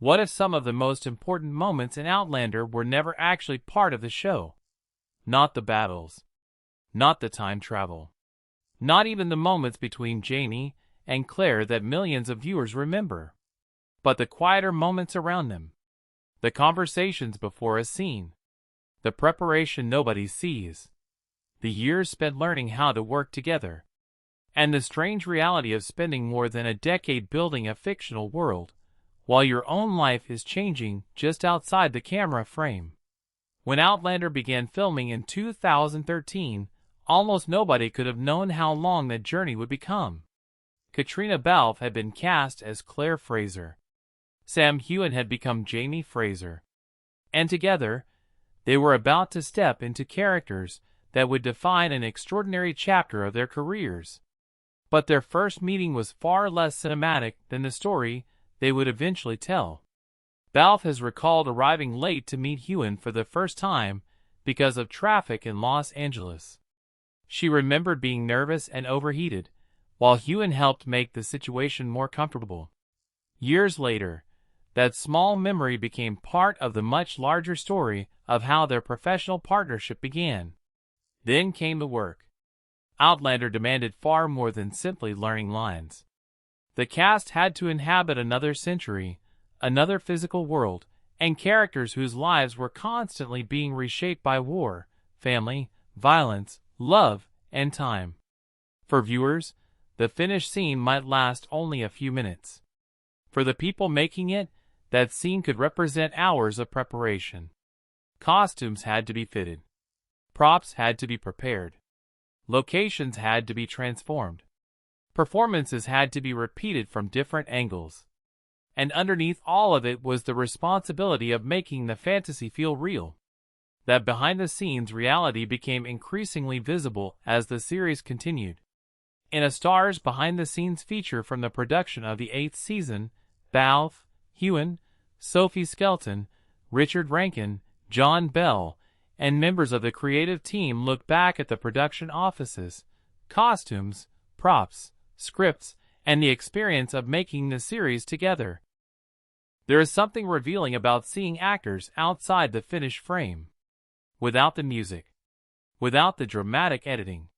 What if some of the most important moments in Outlander were never actually part of the show? Not the battles, not the time travel, not even the moments between Jamie and Claire that millions of viewers remember, but the quieter moments around them, the conversations before a scene, the preparation nobody sees, the years spent learning how to work together, and the strange reality of spending more than a decade building a fictional world, while your own life is changing just outside the camera frame. When Outlander began filming in 2013, almost nobody could have known how long that journey would become. Caitríona Balfe had been cast as Claire Fraser. Sam Heughan had become Jamie Fraser. And together, they were about to step into characters that would define an extraordinary chapter of their careers. But their first meeting was far less cinematic than the story they would eventually tell. Balfe has recalled arriving late to meet Heughan for the first time because of traffic in Los Angeles. She remembered being nervous and overheated, while Heughan helped make the situation more comfortable. Years later, that small memory became part of the much larger story of how their professional partnership began. Then came the work. Outlander demanded far more than simply learning lines. The cast had to inhabit another century, another physical world, and characters whose lives were constantly being reshaped by war, family, violence, love, and time. For viewers, the finished scene might last only a few minutes. For the people making it, that scene could represent hours of preparation. Costumes had to be fitted. Props had to be prepared. Locations had to be transformed. Performances had to be repeated from different angles. And underneath all of it was the responsibility of making the fantasy feel real. That behind-the-scenes reality became increasingly visible as the series continued. In a Stars behind-the-scenes feature from the production of the 8th season, Balfe, Heughan, Sophie Skelton, Richard Rankin, John Bell, and members of the creative team look back at the production offices, costumes, props, scripts, and the experience of making the series together. There is something revealing about seeing actors outside the finished frame. Without the music, without the dramatic editing,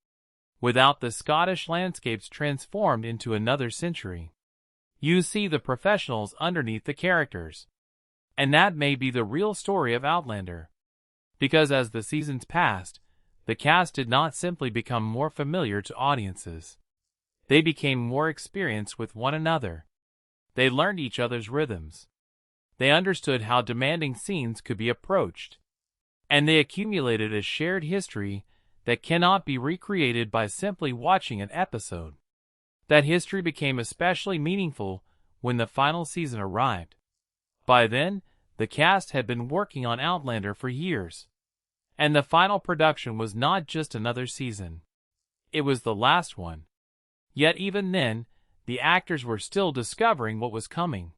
without the Scottish landscapes transformed into another century, you see the professionals underneath the characters. And that may be the real story of Outlander. Because as the seasons passed, the cast did not simply become more familiar to audiences. They became more experienced with one another. They learned each other's rhythms. They understood how demanding scenes could be approached. And they accumulated a shared history that cannot be recreated by simply watching an episode. That history became especially meaningful when the final season arrived. By then, the cast had been working on Outlander for years. And the final production was not just another season. It was the last one. Yet even then, the actors were still discovering what was coming.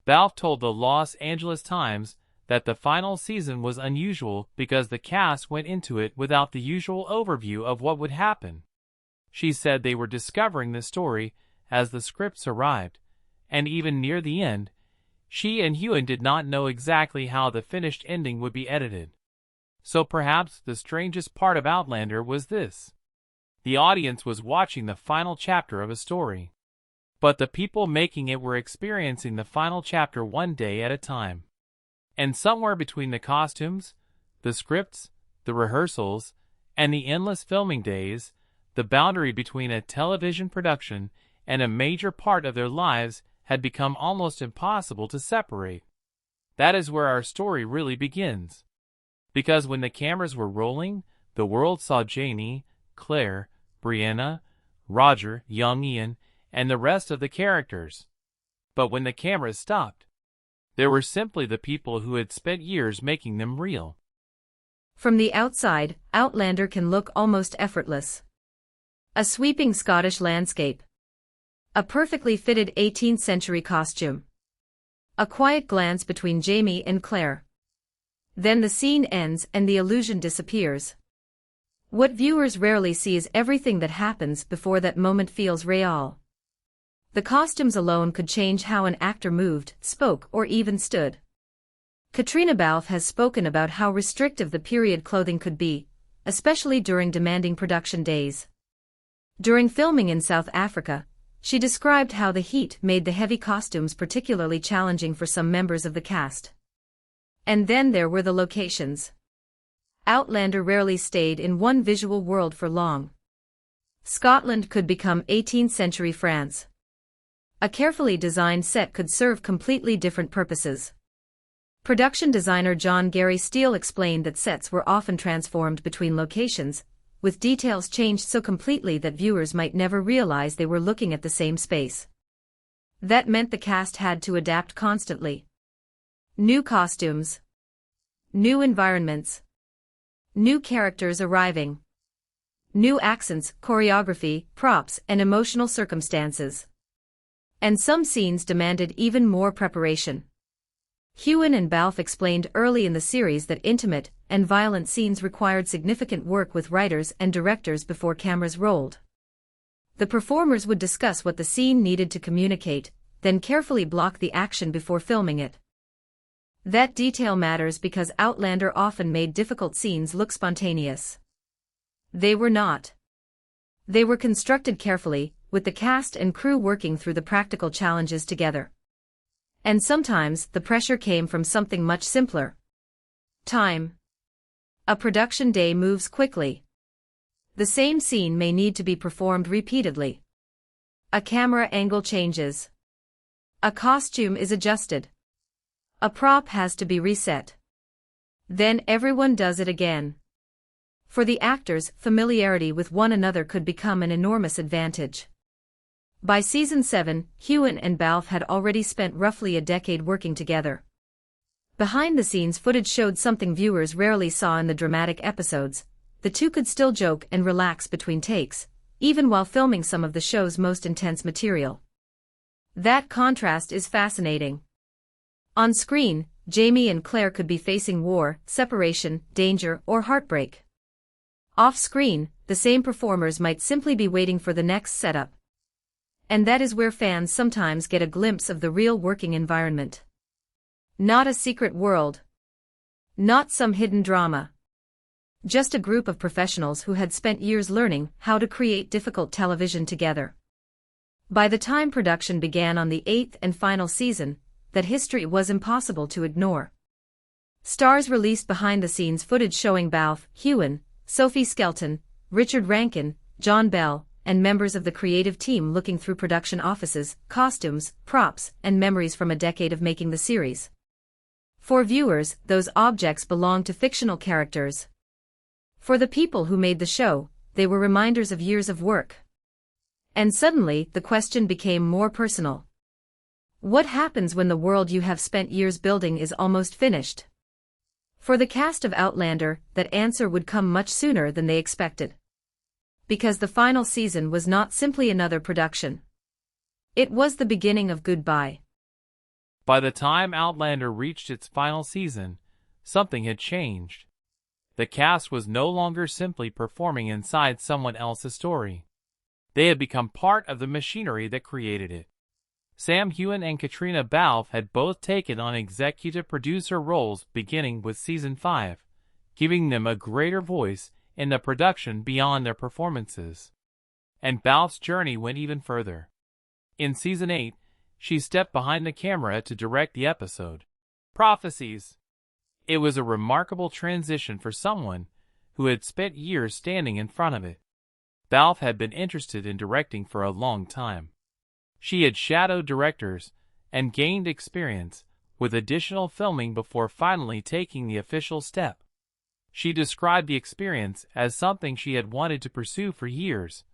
Balfe told the Los Angeles Times that the final season was unusual because the cast went into it without the usual overview of what would happen. She said they were discovering the story as the scripts arrived, and even near the end, she and Heughan did not know exactly how the finished ending would be edited. So perhaps the strangest part of Outlander was this. The audience was watching the final chapter of a story. But the people making it were experiencing the final chapter one day at a time. And somewhere between the costumes, the scripts, the rehearsals, and the endless filming days, the boundary between a television production and a major part of their lives had become almost impossible to separate. That is where our story really begins. Because when the cameras were rolling, the world saw Jamie, Claire, Brianna, Roger, young Ian, and the rest of the characters. But when the cameras stopped, there were simply the people who had spent years making them real. From the outside, Outlander can look almost effortless. A sweeping Scottish landscape. A perfectly fitted 18th century costume. A quiet glance between Jamie and Claire. Then the scene ends and the illusion disappears. What viewers rarely see is everything that happens before that moment feels real. The costumes alone could change how an actor moved, spoke, or even stood. Caitríona Balfe has spoken about how restrictive the period clothing could be, especially during demanding production days. During filming in South Africa, she described how the heat made the heavy costumes particularly challenging for some members of the cast. And then there were the locations. Outlander rarely stayed in one visual world for long. Scotland could become 18th century France. A carefully designed set could serve completely different purposes. Production designer John Gary Steele explained that sets were often transformed between locations, with details changed so completely that viewers might never realize they were looking at the same space. That meant the cast had to adapt constantly. New costumes. New environments. New characters arriving. New accents, choreography, props, and emotional circumstances. And some scenes demanded even more preparation. Heughan and Balfe explained early in the series that intimate and violent scenes required significant work with writers and directors before cameras rolled. The performers would discuss what the scene needed to communicate, then carefully block the action before filming it. That detail matters because Outlander often made difficult scenes look spontaneous. They were not. They were constructed carefully, with the cast and crew working through the practical challenges together. And sometimes the pressure came from something much simpler. Time. A production day moves quickly. The same scene may need to be performed repeatedly. A camera angle changes. A costume is adjusted. A prop has to be reset. Then everyone does it again. For the actors, familiarity with one another could become an enormous advantage. By season 7, Heughan and Balfe had already spent roughly a decade working together. Behind-the-scenes footage showed something viewers rarely saw in the dramatic episodes. The two could still joke and relax between takes, even while filming some of the show's most intense material. That contrast is fascinating. On screen, Jamie and Claire could be facing war, separation, danger, or heartbreak. Off-screen, the same performers might simply be waiting for the next setup. And that is where fans sometimes get a glimpse of the real working environment. Not a secret world. Not some hidden drama. Just a group of professionals who had spent years learning how to create difficult television together. By the time production began on the 8th and final season, that history was impossible to ignore. Stars released behind-the-scenes footage showing Balfe, Heughan, Sophie Skelton, Richard Rankin, John Bell, and members of the creative team looking through production offices, costumes, props, and memories from a decade of making the series. For viewers, those objects belonged to fictional characters. For the people who made the show, they were reminders of years of work. And suddenly, the question became more personal. What happens when the world you have spent years building is almost finished? For the cast of Outlander, that answer would come much sooner than they expected. Because the final season was not simply another production. It was the beginning of goodbye. By the time Outlander reached its final season, something had changed. The cast was no longer simply performing inside someone else's story. They had become part of the machinery that created it. Sam Heughan and Caitríona Balfe had both taken on executive producer roles beginning with season 5, giving them a greater voice in the production beyond their performances. And Balfe's journey went even further. In season 8, she stepped behind the camera to direct the episode, Prophecies. It was a remarkable transition for someone who had spent years standing in front of it. Balfe had been interested in directing for a long time. She had shadowed directors and gained experience with additional filming before finally taking the official step. She described the experience as something she had wanted to pursue for years,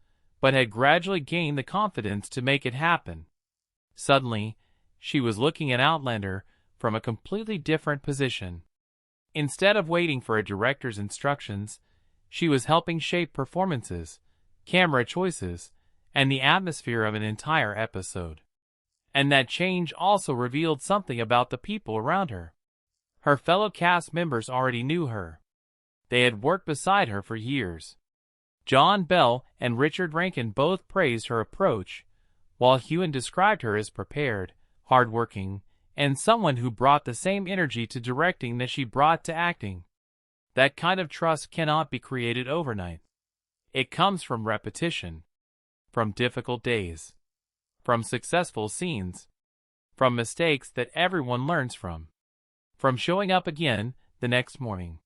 but had gradually gained the confidence to make it happen. Suddenly, she was looking at Outlander from a completely different position. Instead of waiting for a director's instructions, she was helping shape performances, camera choices, and the atmosphere of an entire episode. And that change also revealed something about the people around her. Her fellow cast members already knew her. They had worked beside her for years. John Bell and Richard Rankin both praised her approach, while Heughan described her as prepared, hardworking, and someone who brought the same energy to directing that she brought to acting. That kind of trust cannot be created overnight. It comes from repetition, from difficult days, from successful scenes, from mistakes that everyone learns from showing up again the next morning.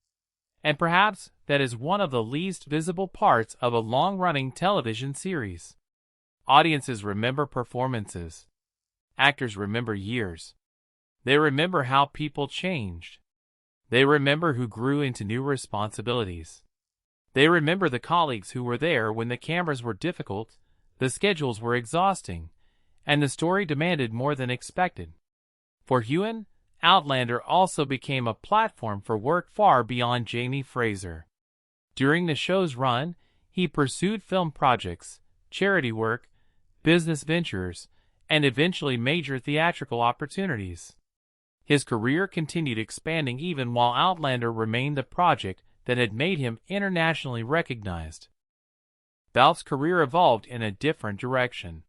And perhaps that is one of the least visible parts of a long-running television series. Audiences remember performances. Actors remember years. They remember how people changed. They remember who grew into new responsibilities. They remember the colleagues who were there when the cameras were difficult, the schedules were exhausting, and the story demanded more than expected. For Heughan, Outlander also became a platform for work far beyond Jamie Fraser. During the show's run, he pursued film projects, charity work, business ventures, and eventually major theatrical opportunities. His career continued expanding even while Outlander remained the project that had made him internationally recognized. Balfe's career evolved in a different direction.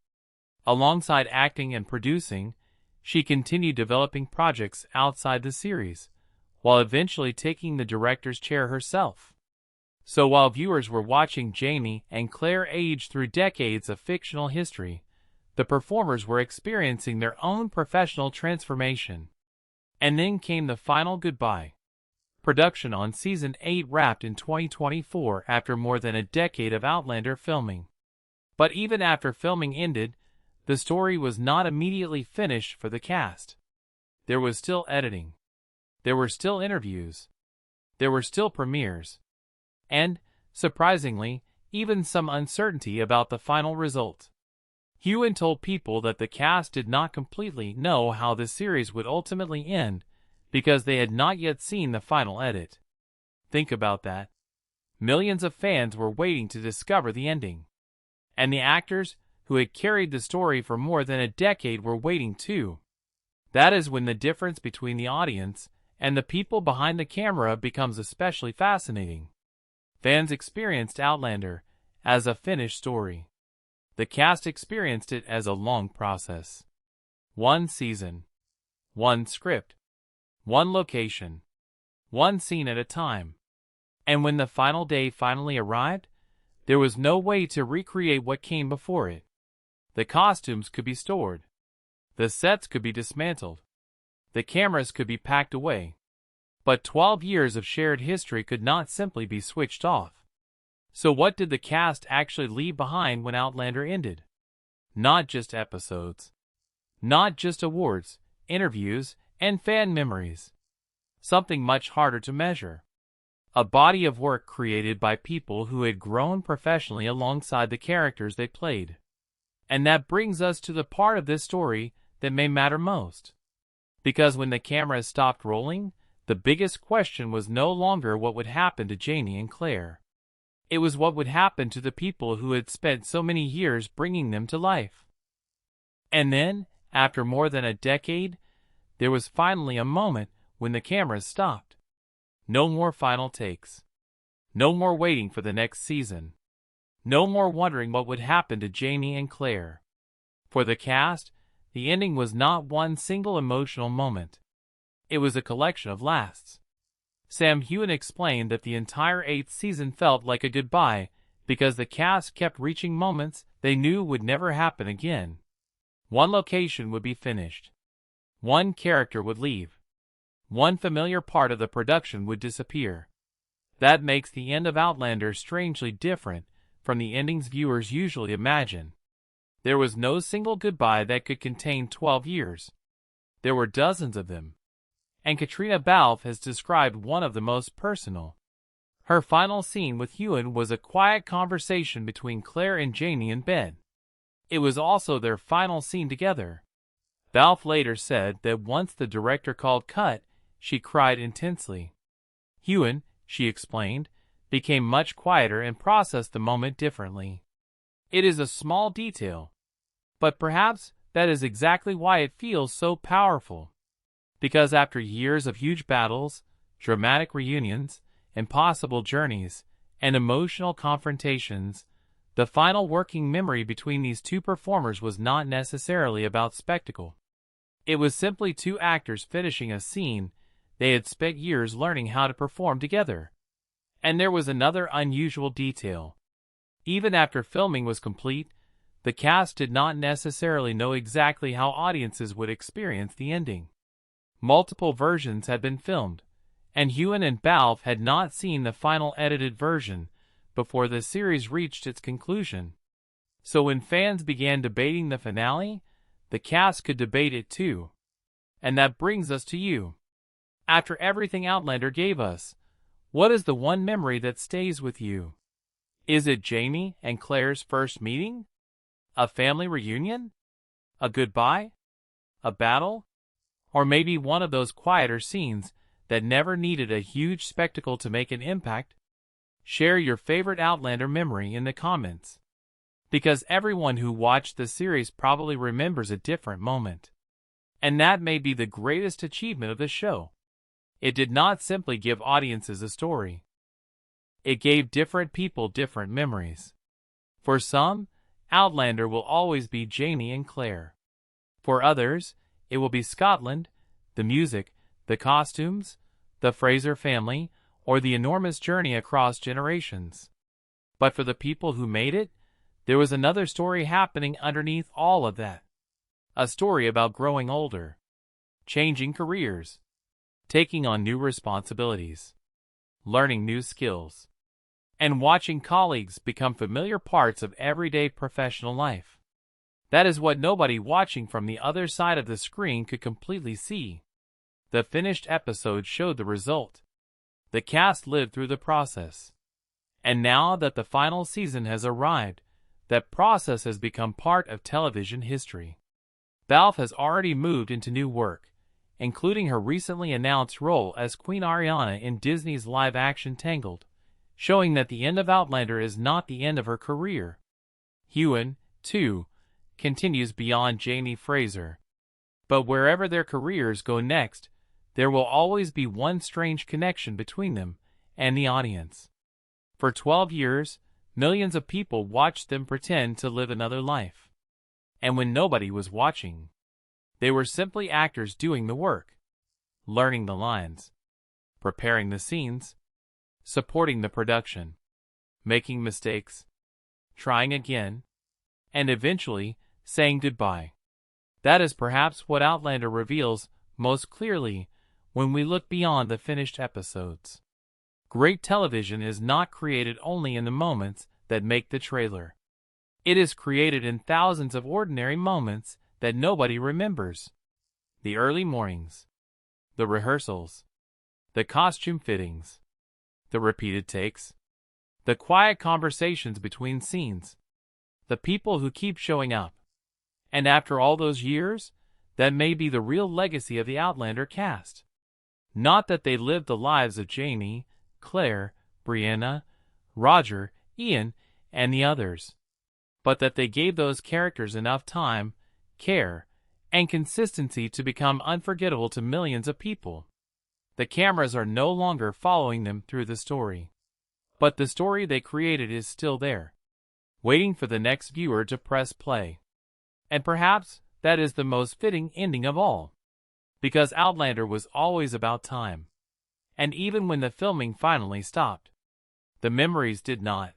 Alongside acting and producing, she continued developing projects outside the series, while eventually taking the director's chair herself. So while viewers were watching Jamie and Claire age through decades of fictional history, the performers were experiencing their own professional transformation. And then came the final goodbye. Production on Season 8 wrapped in 2024 after more than a decade of Outlander filming. But even after filming ended, the story was not immediately finished for the cast. There was still editing. There were still interviews. There were still premieres. And, surprisingly, even some uncertainty about the final result. Heughan told People that the cast did not completely know how the series would ultimately end because they had not yet seen the final edit. Think about that. Millions of fans were waiting to discover the ending. And the actors, who had carried the story for more than a decade, were waiting too. That is when the difference between the audience and the people behind the camera becomes especially fascinating. Fans experienced Outlander as a finished story. The cast experienced it as a long process. One season, one script, one location, one scene at a time. And when the final day finally arrived, there was no way to recreate what came before it. The costumes could be stored. The sets could be dismantled. The cameras could be packed away. But 12 years of shared history could not simply be switched off. So what did the cast actually leave behind when Outlander ended? Not just episodes. Not just awards, interviews, and fan memories. Something much harder to measure. A body of work created by people who had grown professionally alongside the characters they played. And that brings us to the part of this story that may matter most. Because when the cameras stopped rolling, the biggest question was no longer what would happen to Jamie and Claire. It was what would happen to the people who had spent so many years bringing them to life. And then, after more than a decade, there was finally a moment when the cameras stopped. No more final takes. No more waiting for the next season. No more wondering what would happen to Jamie and Claire. For the cast, the ending was not one single emotional moment. It was a collection of lasts. Sam Heughan explained that the entire 8th season felt like a goodbye because the cast kept reaching moments they knew would never happen again. One location would be finished. One character would leave. One familiar part of the production would disappear. That makes the end of Outlander strangely different from the endings viewers usually imagine. There was no single goodbye that could contain 12 years. There were dozens of them. And Caitríona Balfe has described one of the most personal. Her final scene with Heughan was a quiet conversation between Claire and Jamie in bed. It was also their final scene together. Balfe later said that once the director called cut, she cried intensely. Heughan, she explained, became much quieter and processed the moment differently. It is a small detail, but perhaps that is exactly why it feels so powerful. Because after years of huge battles, dramatic reunions, impossible journeys, and emotional confrontations, The final working memory between these two performers was not necessarily about spectacle. It was simply two actors finishing a scene they had spent years learning how to perform together. And there was another unusual detail. Even after filming was complete, the cast did not necessarily know exactly how audiences would experience the ending. Multiple versions had been filmed, and Heughan and Balfe had not seen the final edited version before the series reached its conclusion. So when fans began debating the finale, the cast could debate it too. And that brings us to you. After everything Outlander gave us, what is the one memory that stays with you? Is it Jamie and Claire's first meeting? A family reunion? A goodbye? A battle? Or maybe one of those quieter scenes that never needed a huge spectacle to make an impact? Share your favorite Outlander memory in the comments. Because everyone who watched the series probably remembers a different moment. And that may be the greatest achievement of the show. It did not simply give audiences a story. It gave different people different memories. For some, Outlander will always be Jamie and Claire. For others, it will be Scotland, the music, the costumes, the Fraser family, or the enormous journey across generations. But for the people who made it, there was another story happening underneath all of that. A story about growing older, changing careers, taking on new responsibilities, learning new skills, and watching colleagues become familiar parts of everyday professional life. That is what nobody watching from the other side of the screen could completely see. The finished episode showed the result. The cast lived through the process. And now that the final season has arrived, that process has become part of television history. Balfe has already moved into new work, including her recently announced role as Queen Ariana in Disney's live-action Tangled, showing that the end of Outlander is not the end of her career. Heughan, too, continues beyond Jamie Fraser. But wherever their careers go next, there will always be one strange connection between them and the audience. For 12 years, millions of people watched them pretend to live another life. And when nobody was watching, they were simply actors doing the work, learning the lines, preparing the scenes, supporting the production, making mistakes, trying again, and eventually saying goodbye. That is perhaps what Outlander reveals most clearly when we look beyond the finished episodes. Great television is not created only in the moments that make the trailer. It is created in thousands of ordinary moments that nobody remembers. The early mornings, the rehearsals, the costume fittings, the repeated takes, the quiet conversations between scenes, the people who keep showing up. And after all those years, that may be the real legacy of the Outlander cast. Not that they lived the lives of Jamie, Claire, Brianna, Roger, Ian, and the others, but that they gave those characters enough time, care, and consistency to become unforgettable to millions of people. The cameras are no longer following them through the story, but the story they created is still there, waiting for the next viewer to press play. And perhaps that is the most fitting ending of all, because Outlander was always about time. And even when the filming finally stopped, the memories did not.